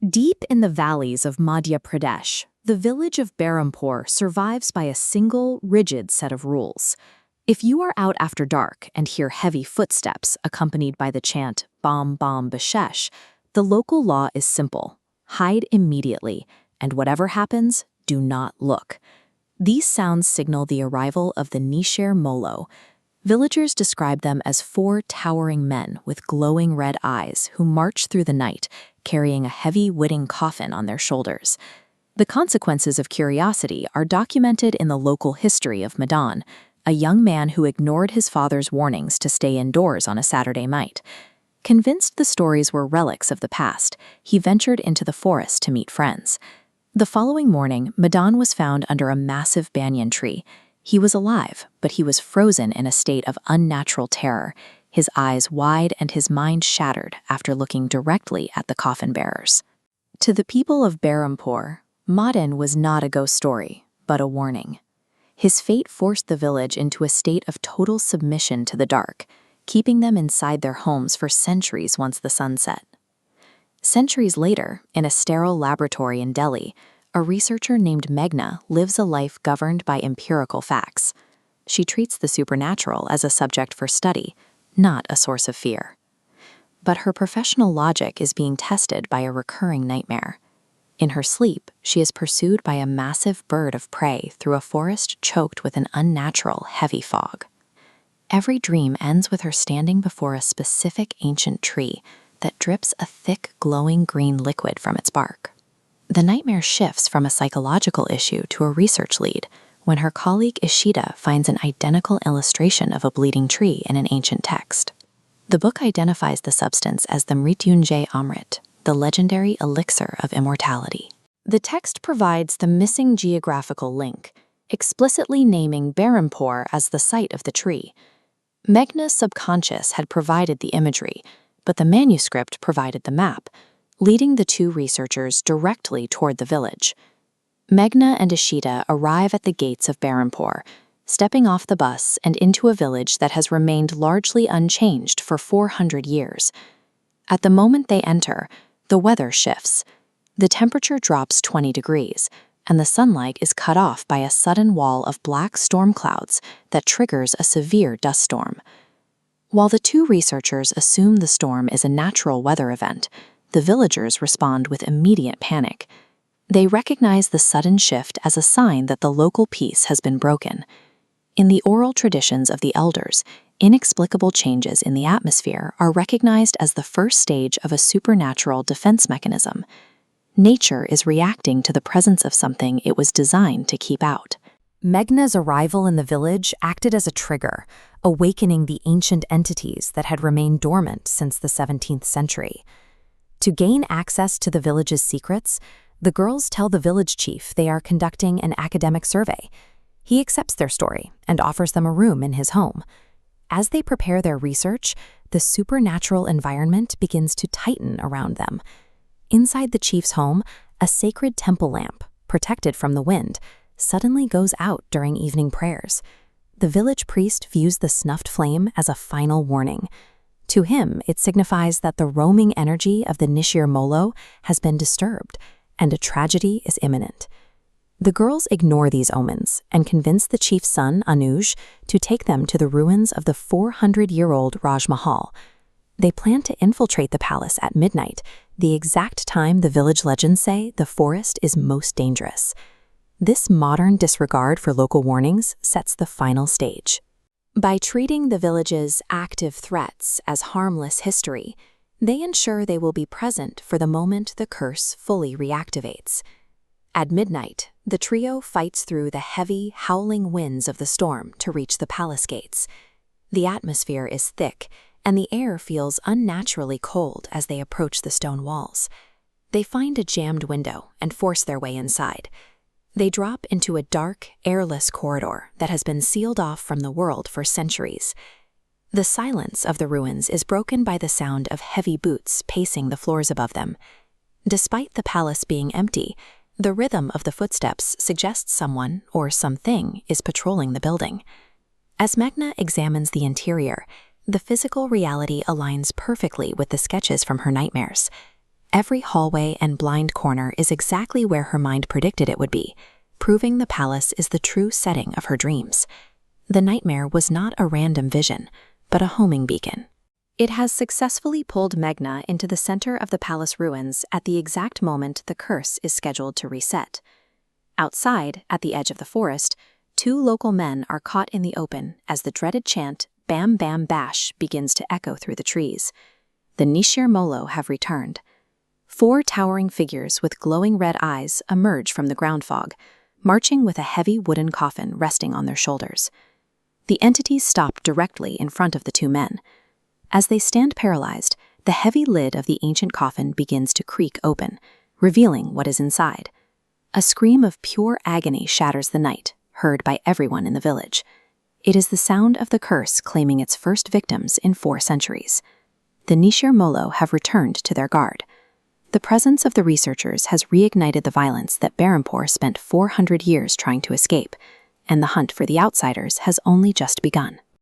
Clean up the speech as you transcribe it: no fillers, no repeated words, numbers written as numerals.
Deep in the valleys of Madhya Pradesh, the village of Berampur survives by a single, rigid set of rules. If you are out after dark and hear heavy footsteps accompanied by the chant Bam Bam Bishesh, the local law is simple: hide immediately, and whatever happens, do not look. These sounds signal the arrival of the Nishir Molo. Villagers describe them as four towering men with glowing red eyes who march through the night, carrying a heavy wooden coffin on their shoulders. The consequences of curiosity are documented in the local history of Madan, a young man who ignored his father's warnings to stay indoors on a Saturday night. Convinced the stories were relics of the past, he ventured into the forest to meet friends. The following morning, Madan was found under a massive banyan tree. He was alive, but he was frozen in a state of unnatural terror, his eyes wide and his mind shattered after looking directly at the coffin bearers. To the people of Berampur, Madan was not a ghost story, but a warning. His fate forced the village into a state of total submission to the dark, keeping them inside their homes for centuries once the sun set. Centuries later, in a sterile laboratory in Delhi, a researcher named Meghna lives a life governed by empirical facts. She treats the supernatural as a subject for study, not a source of fear. But her professional logic is being tested by a recurring nightmare. In her sleep, she is pursued by a massive bird of prey through a forest choked with an unnatural, heavy fog. Every dream ends with her standing before a specific ancient tree that drips a thick, glowing green liquid from its bark. The nightmare shifts from a psychological issue to a research lead when her colleague Ishita finds an identical illustration of a bleeding tree in an ancient text. The book identifies the substance as the Mrityunjay Amrit, the legendary elixir of immortality. The text provides the missing geographical link, explicitly naming Berampur as the site of the tree. Meghna's subconscious had provided the imagery, but the manuscript provided the map, leading the two researchers directly toward the village. Meghna and Ishita arrive at the gates of Berampur, stepping off the bus and into a village that has remained largely unchanged for 400 years. At the moment they enter, the weather shifts. The temperature drops 20 degrees, and the sunlight is cut off by a sudden wall of black storm clouds that triggers a severe dust storm. While the two researchers assume the storm is a natural weather event, the villagers respond with immediate panic. They recognize the sudden shift as a sign that the local peace has been broken. In the oral traditions of the elders, inexplicable changes in the atmosphere are recognized as the first stage of a supernatural defense mechanism. Nature is reacting to the presence of something it was designed to keep out. Meghna's arrival in the village acted as a trigger, awakening the ancient entities that had remained dormant since the 17th century. To gain access to the village's secrets, the girls tell the village chief they are conducting an academic survey. He accepts their story and offers them a room in his home. As they prepare their research, the supernatural environment begins to tighten around them. Inside the chief's home, a sacred temple lamp, protected from the wind, suddenly goes out during evening prayers. The village priest views the snuffed flame as a final warning. To him, it signifies that the roaming energy of the Nishir Molo has been disturbed, and a tragedy is imminent. The girls ignore these omens and convince the chief's son, Anuj, to take them to the ruins of the 400-year-old Raj Mahal. They plan to infiltrate the palace at midnight, the exact time the village legends say the forest is most dangerous. This modern disregard for local warnings sets the final stage. By treating the village's active threats as harmless history, they ensure they will be present for the moment the curse fully reactivates. At midnight, the trio fights through the heavy, howling winds of the storm to reach the palace gates. The atmosphere is thick, and the air feels unnaturally cold as they approach the stone walls. They find a jammed window and force their way inside. They drop into a dark, airless corridor that has been sealed off from the world for centuries. The silence of the ruins is broken by the sound of heavy boots pacing the floors above them. Despite the palace being empty, the rhythm of the footsteps suggests someone or something is patrolling the building. As Meghna examines the interior, the physical reality aligns perfectly with the sketches from her nightmares. Every hallway and blind corner is exactly where her mind predicted it would be, proving the palace is the true setting of her dreams. The nightmare was not a random vision, but a homing beacon. It has successfully pulled Meghna into the center of the palace ruins at the exact moment the curse is scheduled to reset. Outside, at the edge of the forest, 2 local men are caught in the open as the dreaded chant, "Bam Bam Bash," begins to echo through the trees. The Nishir Molo have returned. 4 towering figures with glowing red eyes emerge from the ground fog, marching with a heavy wooden coffin resting on their shoulders. The entities stop directly in front of the 2 men. As they stand paralyzed, the heavy lid of the ancient coffin begins to creak open, revealing what is inside. A scream of pure agony shatters the night, heard by everyone in the village. It is the sound of the curse claiming its first victims in 4 centuries. The Nishir Molo have returned to their guard. The presence of the researchers has reignited the violence that Berampur spent 400 years trying to escape, and the hunt for the outsiders has only just begun.